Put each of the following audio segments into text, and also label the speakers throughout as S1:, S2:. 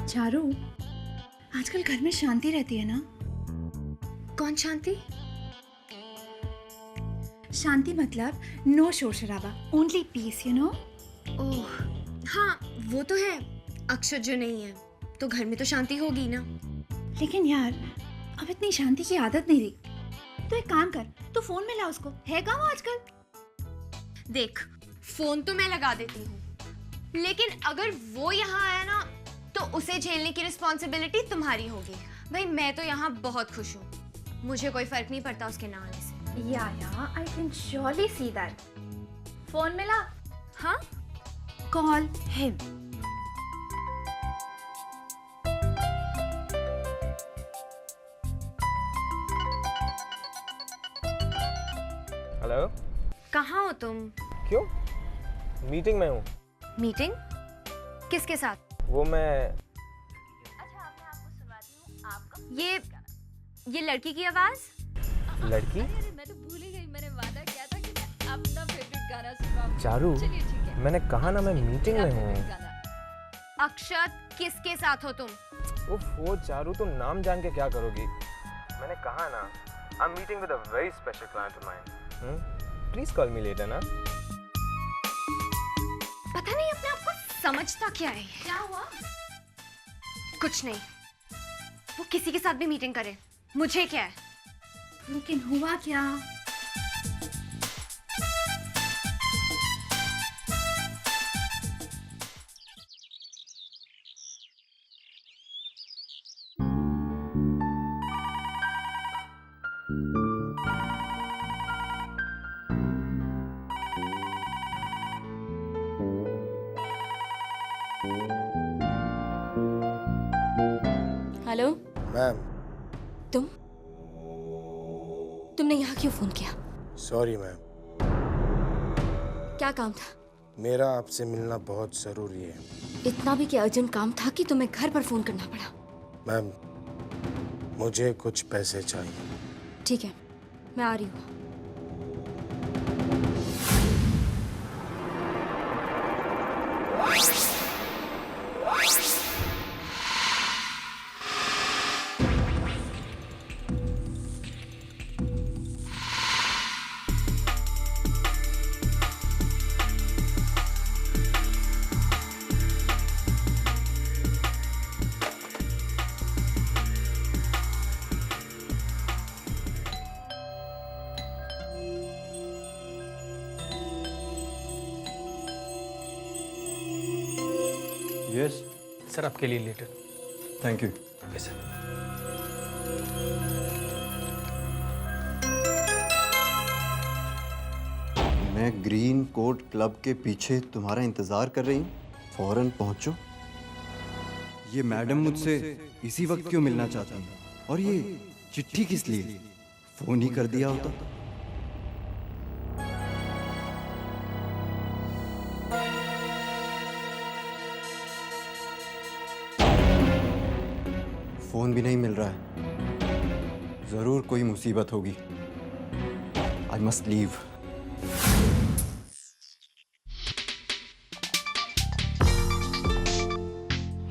S1: चारू, आजकल घर में शांति रहती है ना?
S2: कौन शांति?
S1: शांति मतलब नो शोर शराबा, ओनली पीस, यू नो?
S2: ओह हाँ, वो तो है। अक्षत जो नहीं है तो घर में तो शांति होगी ना।
S1: लेकिन यार, अब इतनी शांति की आदत नहीं रही। तो एक काम कर, तू फोन में ला उसको। है कहाँ वो आजकल?
S2: देख, फोन तो मैं लगा देती हूँ, लेकिन अगर वो यहाँ आया ना तो उसे झेलने की रिस्पॉन्सिबिलिटी तुम्हारी होगी। भाई मैं तो यहाँ बहुत खुश हूँ, मुझे कोई फर्क नहीं पड़ता उसके ना आने से।
S1: या I can surely see that. Phone में ला।
S2: हाँ,
S1: कॉल हिम।
S3: हेलो।
S2: कहाँ हो तुम?
S3: क्यों? मीटिंग में हूँ।
S2: मीटिंग? किसके साथ?
S3: वो मैं।
S1: अच्छा, मैं आपको सुनाती हूँ। आपका
S2: ये लड़की की आवाज?
S3: लड़की?
S4: अरे मैं तो भूल ही गई, मैंने वादा किया था कि मैं अपना फेवरेट गाना सुनाऊंगी।
S3: चारू,
S4: चलिए ठीक है।
S3: मैंने कहा ना मैं मीटिंग में
S4: मेरा
S3: हूँ।
S4: favorite गाना।
S2: अक्षत, किसके साथ हो तुम?
S3: वो चारू, तुम नाम जान के क्या करोगी? मैंने कहा ना, I am meeting with a very special client of mine. Please call me later ना।
S2: पता नहीं अपने आप को समझता क्या है।
S1: क्या हुआ?
S2: कुछ नहीं, वो किसी के साथ भी मीटिंग करे, मुझे क्या है।
S1: लेकिन हुआ क्या?
S4: हेलो
S5: मैम,
S4: तुमने यहाँ क्यों फोन किया?
S5: सॉरी मैम,
S4: क्या काम था?
S5: मेरा आपसे मिलना बहुत ज़रूरी है।
S4: इतना भी क्या अर्जेंट काम था कि तुम्हें घर पर फोन करना पड़ा?
S5: मैम, मुझे कुछ पैसे चाहिए।
S4: ठीक है, मैं आ रही हूँ।
S6: यस
S7: सर, आपके लिए letter.
S6: Thank you.
S7: Yes sir.
S6: मैं ग्रीन कोट क्लब के पीछे तुम्हारा इंतजार कर रही हूँ, फौरन पहुंचो। ये मैडम मुझसे इसी वक्त क्यों मिलना चाहती हैं? और ये चिट्ठी किस लिए? फोन ही कर दिया होता। फोन भी नहीं मिल रहा है। जरूर कोई मुसीबत होगी। I must leave.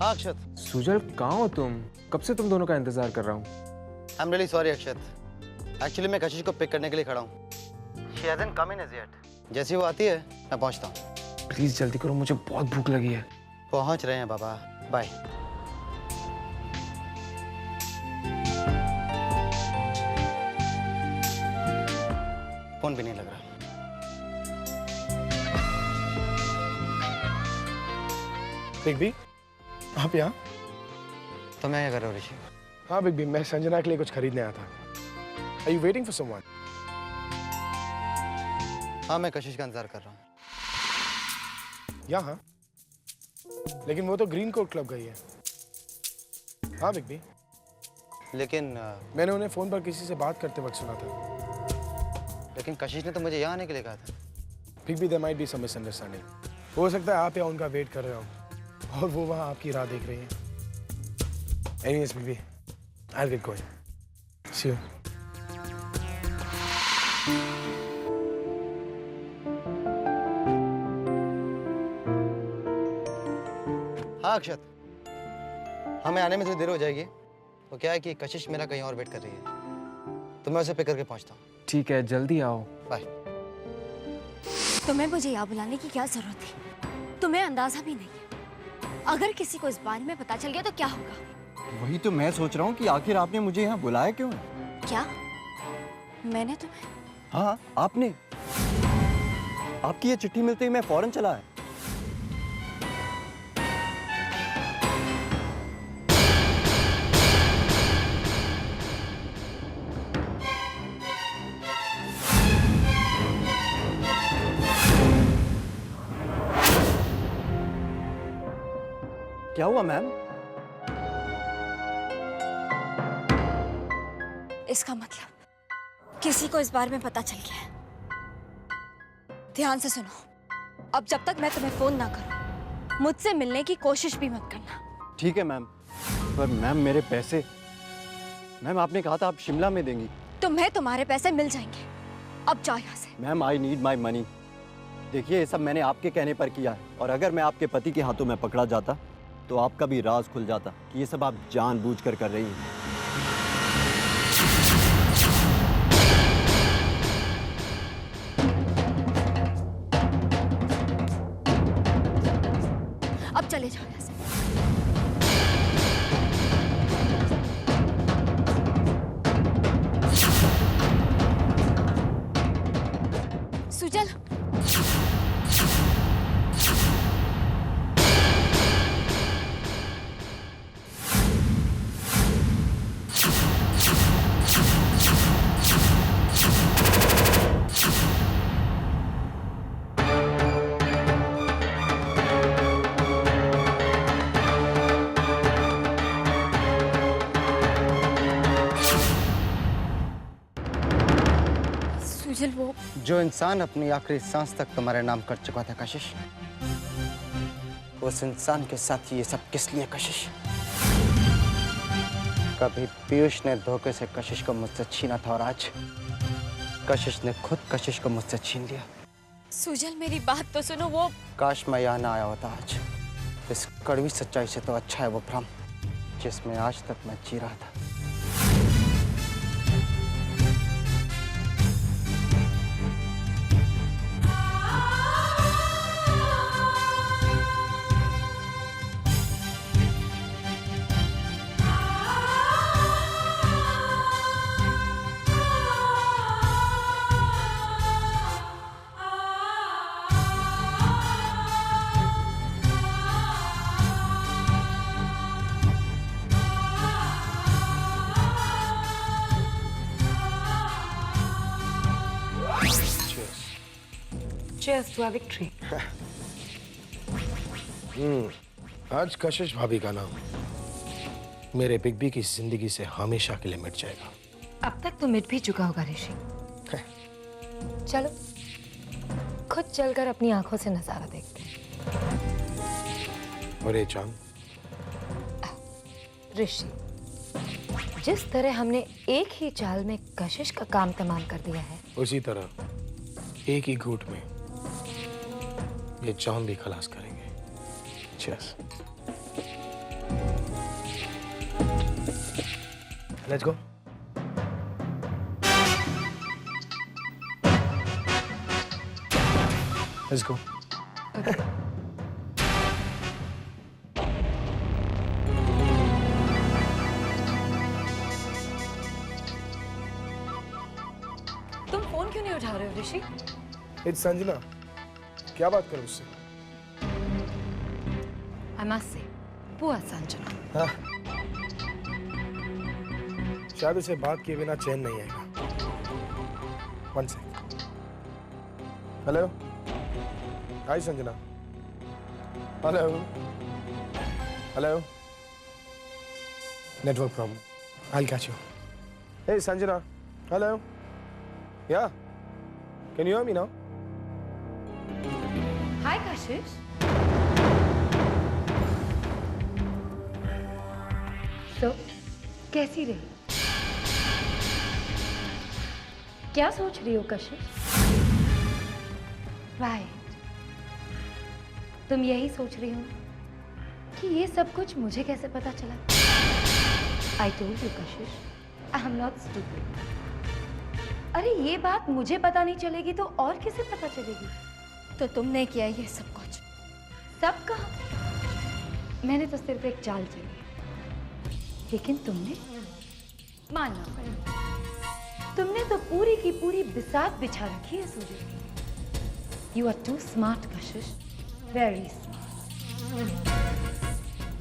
S8: हाँ अक्षत,
S3: सुजल, कहाँ हो तुम? कब से तुम दोनों का इंतजार कर रहा हूँ।
S8: I am really sorry Akshat. Actually मैं कशिश को पिक करने के लिए खड़ा हूँ। She hasn't come in as yet. जैसे ही वो आती है मैं पहुँचता हूँ।
S3: प्लीज जल्दी करो, मुझे बहुत भूख लगी है।
S8: पहुँच रहे हैं बाबा, बाय। फोन भी नहीं लग रहा।
S5: बिग बी, आप यहाँ?
S8: तो मैं क्या कर रहा हूँ ऋषि?
S5: हाँ बिग बी, मैं संजना के लिए कुछ खरीदने आया था। Are you waiting for someone?
S8: हाँ, मैं कशिश का इंतजार कर रहा हूँ।
S5: यहाँ? लेकिन वो तो ग्रीन कोट क्लब गई है। हाँ बिग बी,
S8: लेकिन
S5: मैंने उन्हें फोन पर किसी से बात करते वक्त सुना था।
S8: लेकिन कशिश ने तो मुझे यहाँ आने के लिए कहा था।
S5: Big B, there might be some misunderstanding. हो सकता है आप या उनका वेट कर रहे हो और वो वहाँ आपकी राह देख रही हैं। Anyways, Big B, I'll get going. See you.
S8: हाँ अक्षत, हमें आने में थोड़ी देर हो जाएगी। तो क्या है कि कशिश मेरा कहीं और वेट कर रही है, तो मैं उसे पिक करके पहुंचता हूँ।
S3: ठीक है, जल्दी आओ।
S8: बाय।
S2: तुम्हें मुझे यहाँ बुलाने की क्या जरूरत थी? तुम्हें अंदाजा भी नहीं है। अगर किसी को इस बारे में पता चल गया तो क्या होगा?
S6: वही तो मैं सोच रहा हूँ कि आखिर आपने मुझे यहाँ बुलाया क्यों?
S2: क्या मैंने तुम्हें?
S6: हाँ, आपने। आपकी ये चिट्ठी मिलते ही मैं फौरन चला है। क्या हुआ मैम?
S2: इसका मतलब किसी को इस बारे में पता चल गया है। ध्यान से सुनो, अब जब तक मैं तुम्हें फोन ना करूं, मुझसे मिलने की कोशिश भी मत करना।
S6: ठीक है मैम, पर मैम मेरे पैसे। मैम आपने कहा था आप शिमला में देंगी।
S2: तुम्हें तुम्हारे पैसे मिल जाएंगे। अब जाओ यहाँ से।
S6: Ma'am I need my money. देखिए ये सब मैंने आपके कहने पर किया है, और अगर मैं आपके पति के हाथों में पकड़ा जाता तो आपका भी राज खुल जाता कि ये सब आप जानबूझकर कर रही हैं।
S2: अब चले जाओ यहाँ से। सुजल, सुजल वो
S8: जो इंसान अपनी आखिरी सांस तक तुम्हारे नाम कर चुका था कशिश, उस इंसान के साथ ये सब किस लिए कशिश? कभी पीयूष ने धोखे से कशिश को मुझसे छीना था, और आज कशिश ने खुद कशिश को मुझसे छीन लिया।
S2: सुजल मेरी बात तो सुनो। वो
S8: काश मैं यहाँ ना आया होता आज। इस कड़वी सच्चाई से तो अच्छा है वो भ्रम जिसमें आज तक मैं जी रहा था।
S7: Cheers to our victory.
S5: आज कशिश भाभी का नाम मेरे बिग की जिंदगी से हमेशा के लिए मिट जाएगा।
S7: अब तक तो मिट भी चुका होगा ऋषि। चलो खुद चलकर अपनी आंखों से नजारा देखते हैं।
S5: और ये चांद
S7: ऋषि, जिस तरह हमने एक ही चाल में कशिश का काम तमाम कर दिया है,
S5: उसी तरह एक ही घूंट में ये चांद भी खलास करेंगे। Cheers. Let's go. Let's go.
S7: तुम फोन क्यों नहीं उठा रहे हो ऋषि?
S5: It's संजना। क्या बात करूं उससे?
S7: I must say, poor Sanjana.
S5: हाँ। शायद उसे बात किए बिना चैन नहीं आएगा। One sec. Hello. Hi Sanjana. Hello. Hello. Network problem. I'll catch you. Hey Sanjana. Hello. Yeah. Can you hear me now?
S7: Hi कशिश। तो कैसी रही? क्या सोच रही हो कशिश? राइट, तुम यही सोच रही हो कि कि ये सब कुछ मुझे कैसे पता चला? I told you Kashish, I am not stupid. अरे ये बात मुझे पता नहीं चलेगी तो और किसे पता चलेगी?
S2: तो तुमने किया ये सब कुछ?
S7: सब कहा? मैंने तो सिर्फ एक चाल चली है, लेकिन तुमने मानना पड़ेगा, तुमने तो पूरी की पूरी बिसात बिछा रखी है सूरज की। You are to smart Kashish, very smart.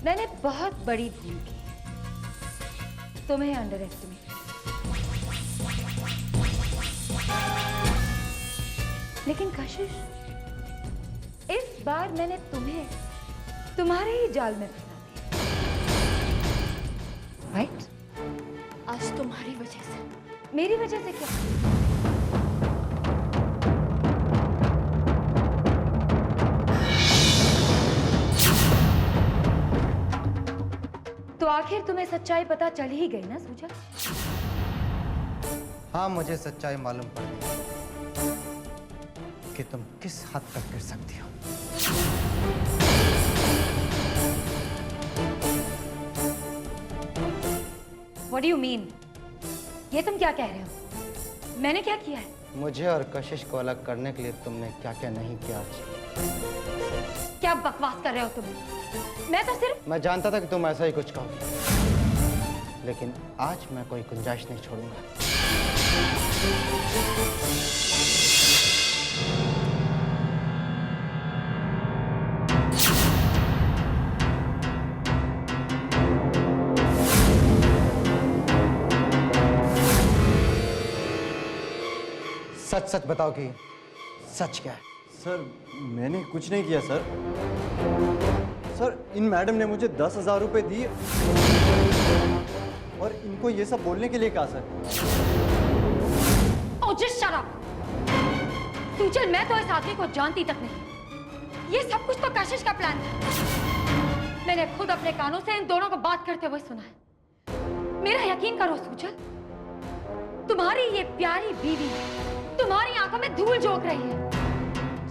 S7: मैंने बहुत बड़ी भूल की, तुम्हें अंडर एस्टिमेट। लेकिन कशिश, इस बार मैंने तुम्हें तुम्हारे ही जाल में फंसा दिया, राइट?
S2: आज तुम्हारी वजह से।
S7: मेरी वजह से क्या? तो आखिर तुम्हें सच्चाई पता चल ही गई ना सूजन?
S8: हाँ, मुझे सच्चाई मालूम पड़ गई कि तुम किस हद तक गिर सकती हो।
S7: What do you mean? ये तुम क्या कह रहे हो? मैंने क्या किया है?
S8: मुझे और कशिश को अलग करने के लिए तुमने क्या क्या नहीं किया अर्ची।
S7: क्या बकवास कर रहे हो तुम? मैं तो सिर्फ...
S8: मैं जानता था कि तुम ऐसा ही कुछ कहोगे, लेकिन आज मैं कोई गुंजाइश नहीं छोड़ूंगा। सच सच बताओ कि सच क्या है?
S6: सर मैंने कुछ नहीं किया सर। सर इन मैडम ने मुझे 10,000 रुपए दिए और इनको ये सब बोलने के लिए कहा sir.
S7: Oh, just shut up! सूजन, मैं तो इस आदमी को जानती तक नहीं। ये सब कुछ तो कशिश का प्लान था। मैंने खुद अपने कानों से इन दोनों को बात करते हुए सुना है। मेरा यकीन करो सूजन, तुम्हारी ये प्यारी बीवी तुम्हारी आंखों में धूल झोंक रही है।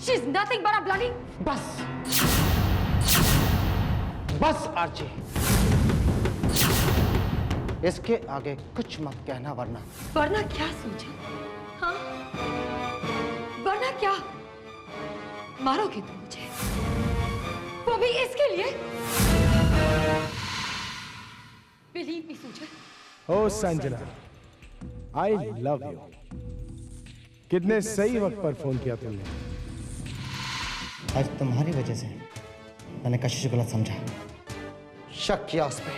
S7: She's nothing but a bloody...
S8: बस आर्ची, इसके आगे कुछ मत कहना वरना।
S7: वरना क्या सूजन? हाँ, वरना क्या? मारोगे तुम मुझे, वो भी इसके लिए? Believe me सूजन।
S5: ओ संजना, आई लव यू। कितने सही वक्त पर फोन किया तुमने।
S8: आज तुम्हारी वजह से मैंने कशिश को गलत समझा, शक किया उस पे।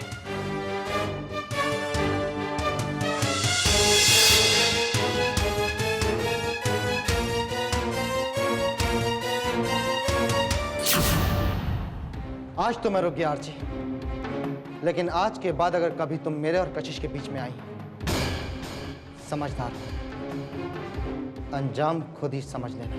S8: आज तो मैं रुक गया आर्ची, लेकिन आज के बाद अगर कभी तुम मेरे और कशिश के बीच में आई, समझदार हो, अंजाम खुद ही समझ लेना।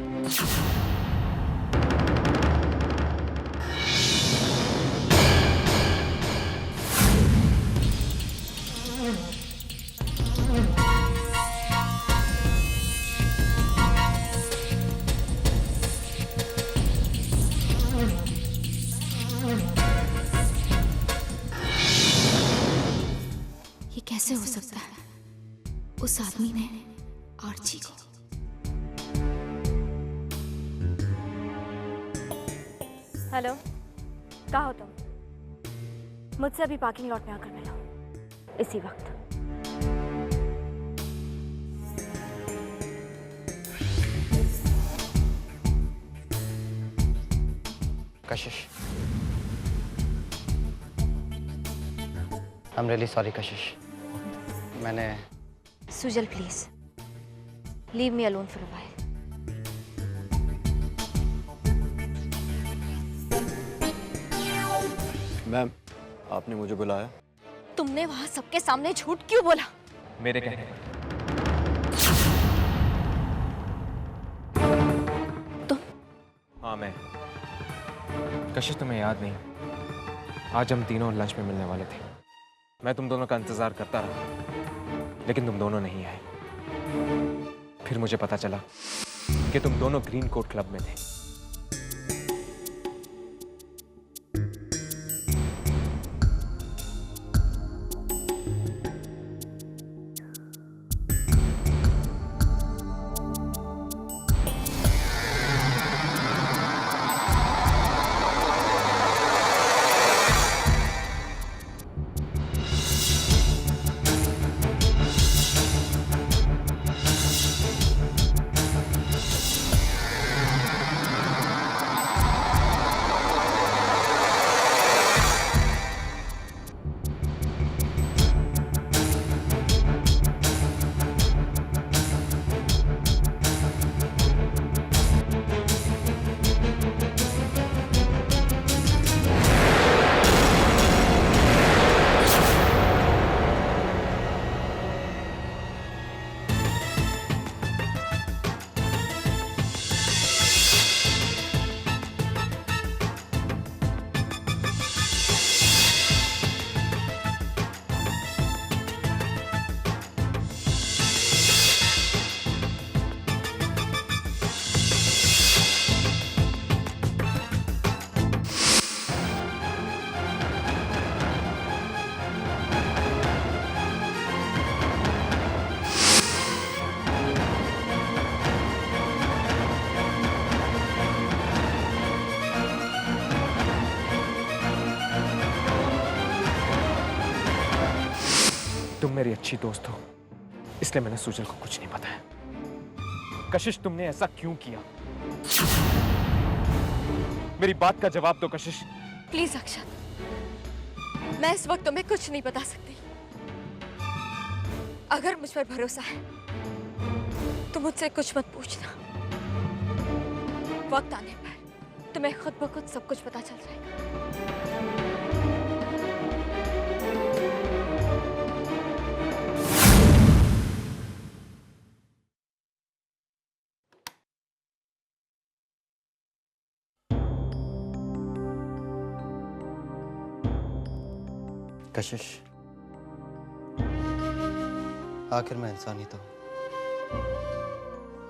S1: ये कैसे हो सकता है? उस आदमी ने आर्ची को...
S9: हेलो, कहाँ हो तुम? मुझसे अभी पार्किंग लॉट में आकर मिलो, इसी वक्त।
S8: कशिश, आई एम रियली सॉरी कशिश। मैंने...
S9: Sujal please, leave me alone for a while.
S6: Ma'am, आपने मुझे बुलाया?
S9: तुमने वहां सबके सामने झूठ क्यों बोला?
S3: मेरे कहने
S9: तुम?
S3: हाँ मैं। कशिश तुम्हें याद नहीं, आज हम तीनों लंच में मिलने वाले थे। मैं तुम दोनों का इंतजार करता रहा, लेकिन तुम दोनों नहीं आए। फिर मुझे पता चला कि तुम दोनों ग्रीन कोट क्लब में थे। तुम मेरी अच्छी दोस्त हो, इसलिए मैंने सुजल को कुछ नहीं बताया। कशिश, तुमने ऐसा क्यों किया? मेरी बात का जवाब दो कशिश।
S9: प्लीज अक्षत, मैं इस वक्त तुम्हें कुछ नहीं बता सकती। अगर मुझ पर भरोसा है तो मुझसे कुछ मत पूछना। वक्त आने पर तुम्हें खुद ब खुद सब कुछ पता चल जाएगा।
S8: कशिश, आखिर मैं इंसान ही तो हूं,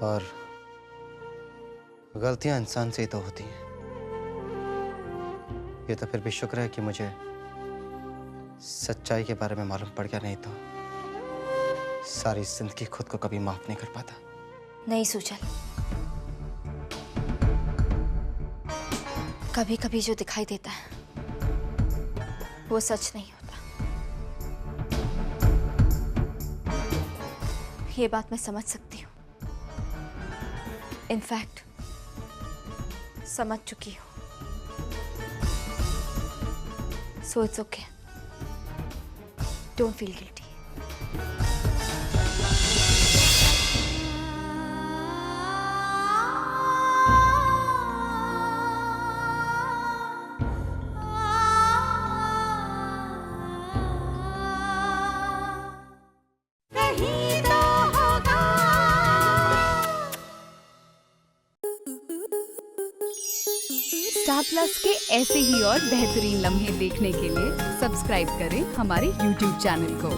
S8: और गलतियां इंसान से ही तो होती हैं। ये तो फिर भी शुक्र है कि मुझे सच्चाई के बारे में मालूम पड़ गया, नहीं तो सारी जिंदगी खुद को कभी माफ नहीं कर पाता।
S9: नहीं सुजल, कभी कभी जो दिखाई देता है वो सच नहीं होता। ये बात मैं समझ सकती हूँ, इनफैक्ट समझ चुकी हूँ। So it's okay, don't feel guilty.
S10: Star plus के ऐसे ही और बेहतरीन लम्हे देखने के लिए सब्सक्राइब करें हमारे YouTube चैनल को।